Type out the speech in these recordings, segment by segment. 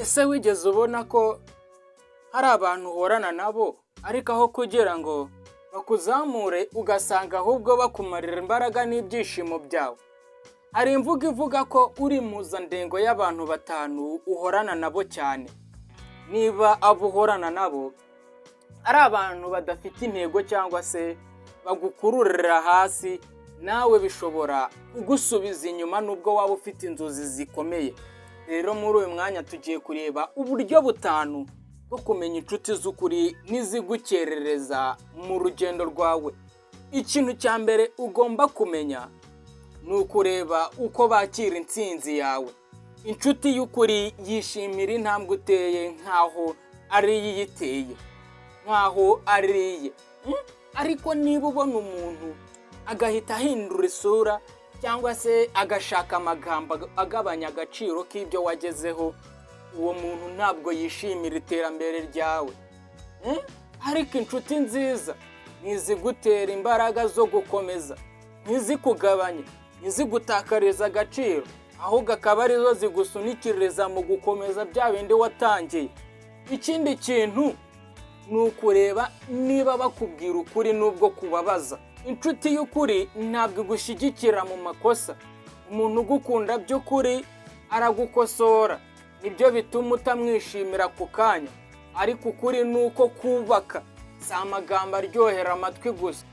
Ese wigeze ubona ko hari abantu uhorana nabo ariko aho kugira ngo bakuzamure ugasanga ahubwo bakumarira imbaraga n'ibyishimo byawe? Hari imvugo ivuga ko uri mpuzandengo y'abantu batanu uhorana nabo cyane. Niba abo uhorana nabo ari abantu badafite intego cyangwa se bagukururira hasi, nawe bishobora kugusubiza inyuma nubwo waba ufite inzozi zikomeye. Rero muri uyu mwanya tugiye kureba uburyo butanu bwo kumenya inshuti z'ukuri n'izigukerereza mu rugendo rwawe. Ikintu cya mbere ugomba kumenya ni ukureba uko bakira intsinzi yawe. Inshuti y'ukuri yishimira intambwe uteye nk'aho ari iyiteye, nk'aho ari iye. Ariko niba ubona umuntu agahita ahindura isura cyangwa se agashaka amagambo agabanya agaciro k'ibyo wagezeho, uwo muntu ntabwo yishimira iterambere ryawe. Ariko inshuti nziza ntizigutera imbaraga zo gukomeza, ntizikugabanye, ntizigutakariza agaciro, ahubwo akaba arizo zigusunikiriza mu gukomeza bya bindi watangiye. Ikindi kintu ni ukureba niba bakubwira ukuri nubwo kubabaza. Inshuti y'ukuri ntabwo igushyigikira mu makosa. Umuntu ugukunda by'ukuri aragukosora, nibyo bituma utamwishimira ako kanya. Ariko ukuri ni uko kubaka, si amagambo aryohera amatwi gusa.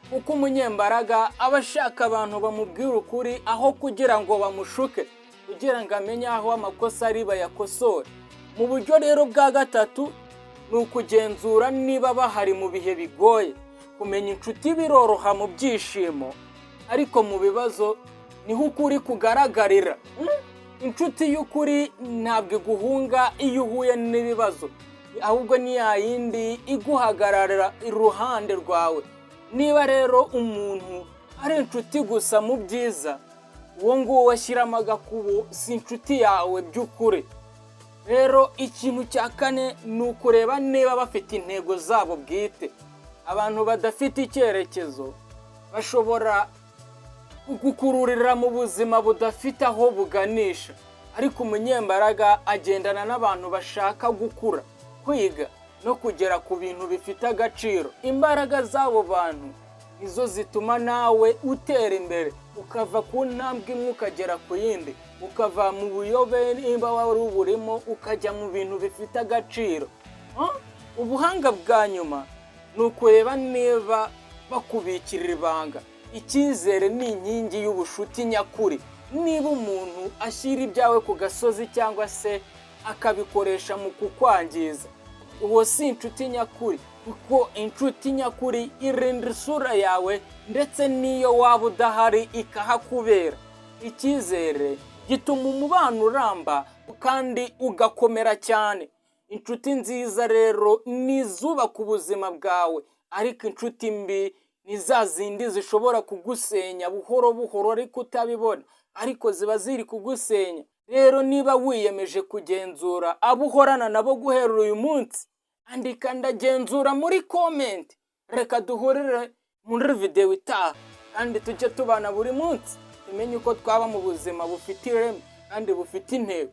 Kuko umunyembaraga aba ashaka abantu bamubwira ukuri aho kugira ngo bamushuke, kugira ngo amenye aho amakosa ari bayakosore. Mu buryo rero bwa gatatu ni ukugenzura niba bahari mu bihe bigoye. Kumenya inshuti biroroha mu byishimo, ariko mu bibazo niho ukuri kugaragarira. Inshuti y'ukuri ntabwo iguhunga iyo uhuye n'ibibazo, ahubwo ni ya yindi iguhagararira iruhande rwawe. Niba rero umuntu ari inshuti gusa mu byiza, uwo nguwo washyiramo agakubo si inshuti yawe by'ukuri. Rero ikintu cya kane ni ukureba niba bafite intego zabo bwite. Abantu badafite icyerekezo bashobora kugukururira mu buzima budafite aho buganisha. Ariko umunyembaraga agendana n'abantu bashaka gukura, kwiga no kugera ku bintu bifite agaciro. Imbaraga z'abo bantu nizo zituma nawe utera imbere, ukava ku ntambwe imwe ukagera ku yindi, ukava mu buyobe niba wari uburimo ukajya mu bintu bifite agaciro. Ubuhanga bwa nyuma ni ukureba niba bakubikirira ibanga. Icyizere ni inkingi y'ubushuti nyakuri. Niba umuntu ashyira ibyawe ku gasozi cyangwa se akabikoresha mu kukwangiza, uwo si inshuti nyakuri. Kuko inshuti nyakuri irinda isura yawe, ndetse n'iyo waba udahari ikahakubera. Icyizere gituma umubano uramba kandi ugakomera cyane. Inshuti nziza rero ni izubaka ubuzima bwawe, ariko inshuti mbi ni za zindi zishobora kugusenya buhoro buhoro ariko utabibona, ariko ziba ziri kugusenya. Rero niba wiyemeje kugenzura abo uhorana nabo guhera uyu munsi, andika ndagenzura muri comment. Reka duhurire muri video itaha kandi tujye tubana buri munsi, tumenye uko twaba mu buzima bufite ireme kandi bufite intego.